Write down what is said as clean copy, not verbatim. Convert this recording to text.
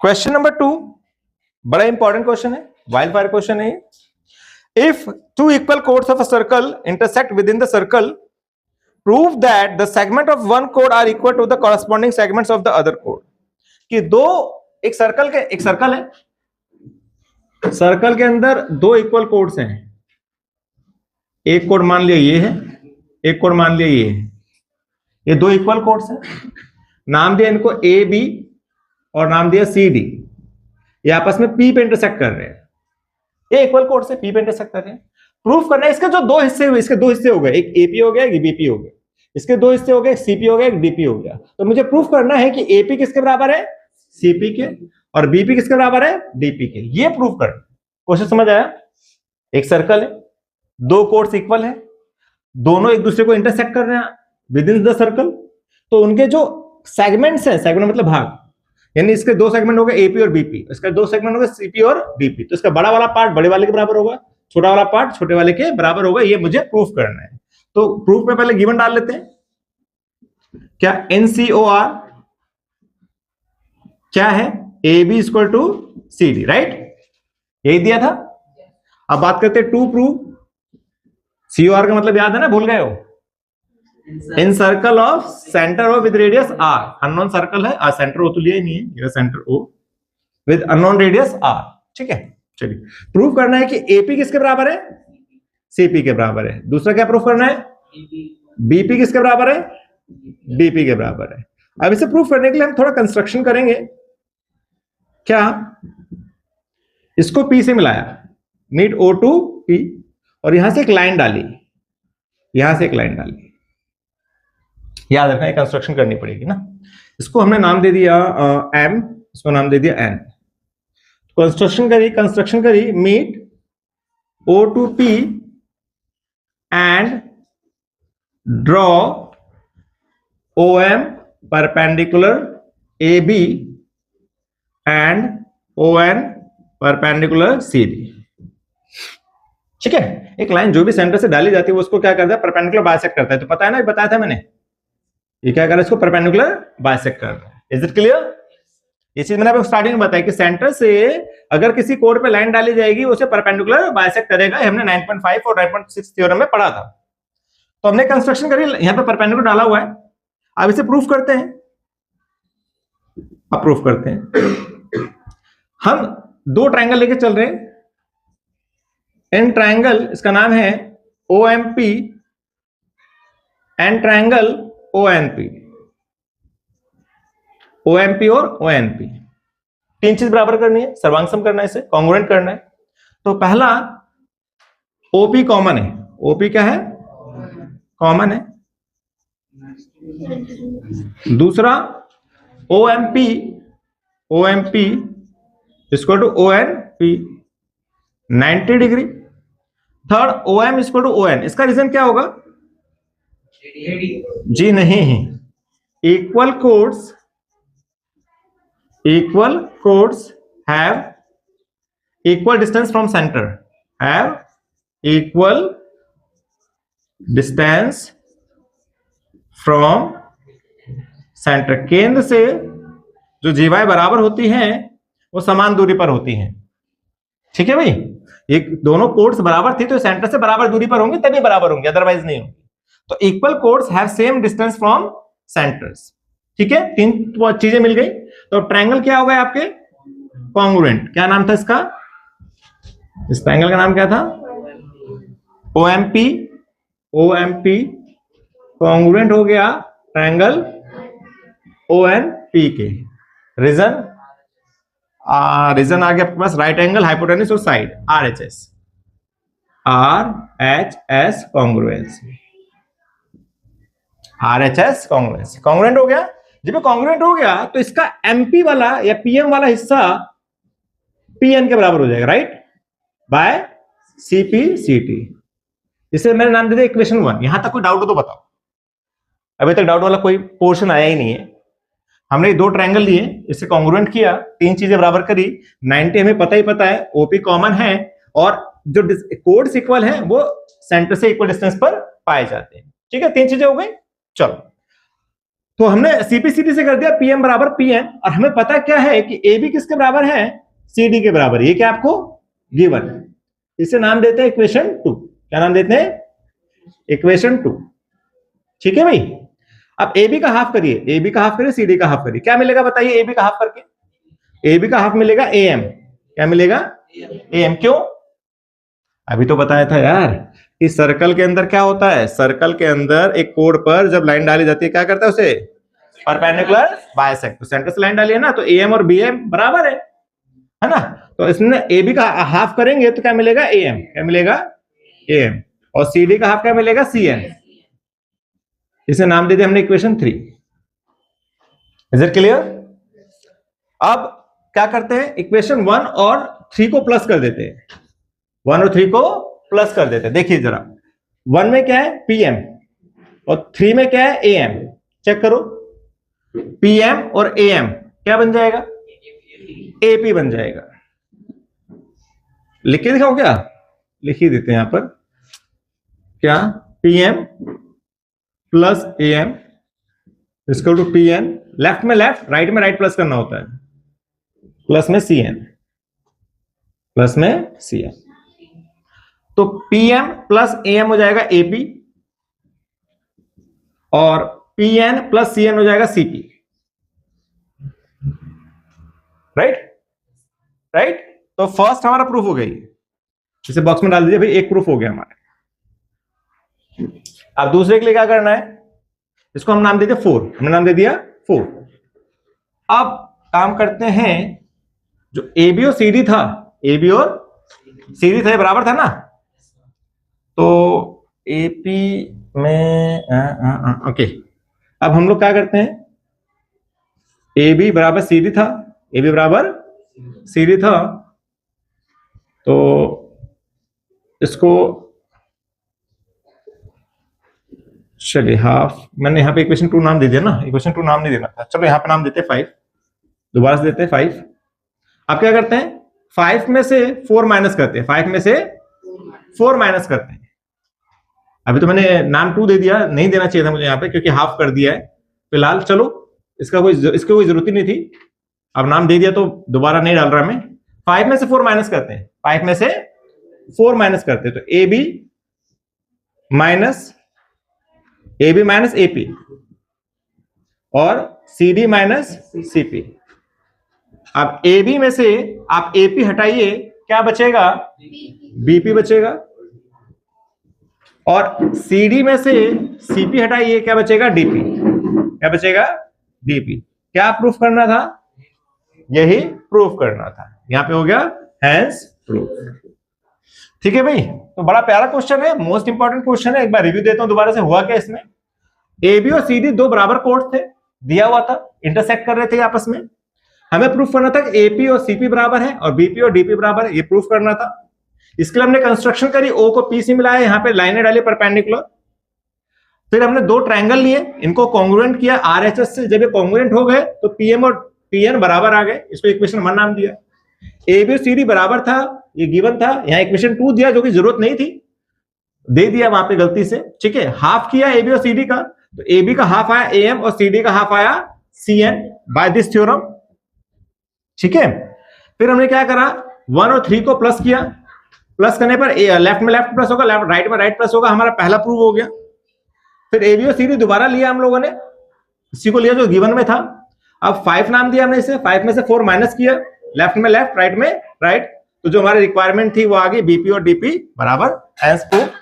Question number 2 बड़ा important question है, wild fire question है। If two equal codes of a circle intersect with in the circle, prove that the segment of one code are equal to the corresponding segments of the other code. कि एक circle है, circle के अंदर दो equal codes हैं। एक code मान लिया ये है, एक कोड मान लिया ये है। ये दो इक्वल कोड्स हैं, नाम दिया इनको ए बी और नाम दिया सी डी। ये आपस में पी पे इंटरसेक्ट कर रहे हैं। ये इक्वल कोड से पी पे इंटरसेक्ट कर रहे हैं। प्रूफ करना है इसके जो दो हिस्से हुए, इसके दो हिस्से हो गए, एक एपी हो गया एक बीपी हो गया। इसके दो हिस्से हो गए, एक सीपी हो गया एक डीपी हो गया। तो मुझे प्रूफ करना है कि एपी किसके बराबर है, सीपी के, और बीपी किसके बराबर है, डीपी के। ये प्रूफ करना। क्वेश्चन समझ आया? एक सर्कल है, दो कोड्स इक्वल है, दोनों एक दूसरे को इंटरसेक्ट कर रहे हैं विद इन द सर्कल। तो उनके जो सेगमेंट्स हैं, सेगमेंट मतलब भाग, यानी इसके दो सेगमेंट हो गए एपी और बीपी, इसके दो सेगमेंट हो गए सीपी और डीपी। तो इसका बड़ा वाला पार्ट बड़े वाले के बराबर होगा, छोटा वाला पार्ट छोटे वाले के बराबर होगा। ये मुझे प्रूफ करना है। तो प्रूफ में पहले गिवन डाल लेते हैं। क्या NCOR क्या है? AB equal to CD, right? यही दिया था। अब बात करते हैं टू प्रूव। COR का मतलब याद है ना, भूल गए हो? In circle of centre O with radius R। Unknown circle है, सेंटर O तो लिया ही नहीं है, ये centre O with unknown radius R। ठीक है, चलिए प्रूव करना है कि AP किसके बराबर है, CP के बराबर है। दूसरा क्या प्रूव करना है, BP किसके बराबर है, DP के बराबर है। अब इसे प्रूव करने के लिए हम थोड़ा कंस्ट्रक्शन करेंगे। क्या? इसको P से मिलाया, मीट O टू P, और यहां से एक लाइन डाली, यहां से एक लाइन डाली। याद रखना, कंस्ट्रक्शन करनी पड़ेगी ना। इसको हमने नाम दे दिया M, इसको नाम दे दिया N। कंस्ट्रक्शन करी meet O to P and draw OM perpendicular AB and ON perpendicular CD। ठीक है, एक लाइन जो भी सेंटर से डाली जाती है वो उसको क्या करता है, परपेंडिकुलर बाइसेक्ट करता है। तो पता है ना, बताया था मैंने, ये क्या कर रहा है, इसको परपेंडिकुलर बाइसेक्ट कर रहा है। Is it clear? ये चीज मैंने आपको स्टार्टिंग में बताया कि सेंटर से अगर किसी कोड पे लाइन डाली जाएगी उसे परपेंडिकुलर बाइसेक्ट करेगा। हमने 9.5 और 9.6 थ्योरम में पढ़ा था। तो हमने कंस्ट्रक्शन करी, यहां पे परपेंडिकुलर डाला हुआ है। अब इसे प्रूफ करते हैं। अब प्रूफ करते हैं। हम दो ट्रायंगल लेके चल रहे हैं। इन ट्रायंगल, इसका नाम है OMP and triangle ONP। OMP और ONP तीन चीज बराबर करनी है, सर्वांग करना है, इसे कॉन्ग्रुएंट करना है। तो पहला OP कॉमन है। OP क्या है? कॉमन है। दूसरा OMP इक्वल टू ONP 90 डिग्री। Third OM equal to ON। इसका रीजन क्या होगा? जी नहीं, equal chords have equal distance from centre, have equal distance from centre. केंद्र से जो जीवाएं बराबर होती हैं वो समान दूरी पर होती हैं। ठीक है भाई, ये दोनों कोड्स बराबर थी तो सेंटर से बराबर दूरी पर होंगे तभी बराबर होंगे, अदरवाइज नहीं होंगे। तो equal chords have same distance from centres. ठीक है, तीन चीजें मिल गई। तो ट्रायंगल क्या हो गए आपके? कॉन्ग्रुएंट। क्या नाम था इसका? इस ट्रायंगल का नाम क्या था? OMP कॉन्ग्रुएंट हो गया ट्रायंगल ONP के। रीजन आ गया आपके पास राइट एंगल, हाइपोटेन्यूज और side, RHS congruency. RHS congruency congruent हो गया। जब कॉन्ग्रुएंट हो गया तो इसका MP वाला या PM वाला हिस्सा PN के बराबर हो जाएगा, राइट, बाय CP/CT। इसे मैंने नाम दे दिया इक्वेशन 1। यहां तक कोई डाउट हो तो बताओ। अभी तक डाउट वाला कोई पोर्शन आया ही नहीं है। हमने दो ट्रायंगल लिए, इससे कॉन्ग्रुएंट किया, तीन चीजें बराबर करी। 90 हमें पता ही पता है, OP कॉमन है, और जो कोड्स इक्वल है वो सेंटर से इक्वल डिस्टेंस पर पाए जाते हैं। ठीक है, तीन चीजें हो गई। चलो तो हमने सीपीसीडी से कर दिया पीएम बराबर पीएन, और हमें पता क्या है कि ए बी किसके बराबर है, सीडी के बराबर। ये क्या आपको गिवन, इसे नाम देते हैं इक्वेशन 2। क्या नाम देते हैं, इक्वेशन 2। ठीक है भाई। अब ए बी का हाफ करिए, ए बी का हाफ करिए, सीडी का हाफ करिए, क्या मिलेगा बताइए। ए बी का हाफ करके ए बी का हाफ मिलेगा ए एम। क्या मिलेगा, ए एम। क्यों, अभी तो बताया था यार कि सर्कल के अंदर क्या होता है, सर्कल के अंदर एक कोड पर जब लाइन डाली जाती है क्या करता है उसे, परपेंडिकुलर बाइसेक्ट। तो सेंटर से लाइन डाली है ना, तो ए एम और बी एम बराबर है ना। तो इसमें ए बी का हाफ करेंगे तो क्या मिलेगा, ए एम। क्या मिलेगा, ए एम। और सी डी का हाफ क्या मिलेगा, सी एन। इसे नाम दे दिया हमने इक्वेशन 3। Is it clear. अब क्या करते हैं, इक्वेशन 1 और 3 को प्लस कर देते हैं, 1 और 3 को प्लस कर देते हैं। देखिए जरा, 1 में क्या है, पीएम, और 3 में क्या है, एएम। चेक करो, पीएम और एएम क्या बन जाएगा, एपी बन जाएगा। लिख के दिखाओ क्या, लिख ही देते हैं यहां पर, क्या, PM plus AM equal to PN, left में लेफ्ट, राइट में राइट प्लस करना होता है, प्लस में सीएन, प्लस में सीएन। तो पीएम प्लस एएम हो जाएगा एपी, और पीएन प्लस सीएन हो जाएगा सीपी। Right right. तो फर्स्ट हमारा प्रूफ हो गई, इसे बॉक्स में डाल दीजिए भाई, एक प्रूफ हो गया हमारा। अब दूसरे के लिए क्या करना है, इसको हम नाम देते 4, हमने नाम दे दिया 4। अब काम करते हैं, जो ए बी और सी डी था, ए बी और सी डी था, बराबर था ना, तो एपी में ओके। अब हम लोग क्या करते हैं, ए बी बराबर सी डी था, ए बी बराबर सी डी था, तो इसको चलिए हाफ, मैंने यहाँ पे इक्वेशन 2 नाम दे दिया ना, इक्वेशन 2 नाम नहीं देना था, चलो यहाँ पे नाम देते हैं 5, दोबारा से देते हैं 5। अब क्या करते हैं, 5 में से 4 माइनस करते हैं, 5 में से 4 माइनस करते हैं। अभी तो मैंने नाम 2 दे दिया, नहीं देना चाहिए था मुझे यहाँ पे, क्योंकि हाफ कर दिया है फिलहाल। चलो इसकी कोई जरूरत ही नहीं थी, अब नाम दे दिया तो दोबारा नहीं डाल रहा मैं। 5 में से 4 माइनस करते हैं, 5 में से 4 माइनस करते हैं, तो ए बी माइनस एपी और सी डी माइनस सीपी। अब ए बी में से आप एपी हटाइए, क्या बचेगा, बीपी बचेगा, और सी डी में से सीपी हटाइए, क्या बचेगा, डीपी। क्या बचेगा, डीपी। क्या प्रूफ करना था, यही प्रूफ करना था, यहां पे हो गया हैंस प्रूफ। ठीक है भाई, तो बड़ा प्यारा क्वेश्चन है, मोस्ट इंपॉर्टेंट क्वेश्चन है। एक बार रिव्यू देता हूं दोबारा से, हुआ क्या इसमें, ए बी और सी डी 2 बराबर कोड थे, दिया हुआ था, इंटरसेक्ट कर रहे थे आपस में। हमें प्रूफ करना था कि एपी और सीपी बराबर है और बीपी और डीपी बराबर है, ये प्रूफ करना था। इसके लिए हमने कंस्ट्रक्शन करी, ओ को पी से मिलाया, यहाँ पे लाइनें डाली परपेंडिकुलर। फिर हमने 2 ट्रायंगल लिए, इनको कॉन्ग्रुएंट किया आरएचएस से। जब ये कॉन्ग्रुएंट हो गए तो पीएम और पीएन बराबर आ गए, इसको इक्वेशन 1 नाम दिया। ए बी और सी डी बराबर था, ये गिवन था, यहाँ इक्वेशन 2 दिया जो कि जरूरत नहीं थी, दे दिया वहां पे गलती से। ठीक है, हाफ किया ए बी और सी डी का, तो ए बी का हाफ आया ए एम और सी डी का हाफ आया C N by this theorem. ठीक है, फिर हमने क्या करा, 1 और 3 को प्लस किया, प्लस करने पर लेफ्ट में लेफ्ट प्लस होगा, राइट में राइट प्लस होगा, हमारा पहला प्रूव हो गया। फिर ए बी और सी डी दोबारा लिया हम लोगों ने, इसी को लिया जो गिवन में था। अब 5 नाम दिया हमने इसे, 5 में से 4 माइनस किया, लेफ्ट में लेफ्ट, राइट में राइट, तो जो हमारी रिक्वायरमेंट थी वो आ गई, बीपी और डीपी बराबर हैंस प्रूफ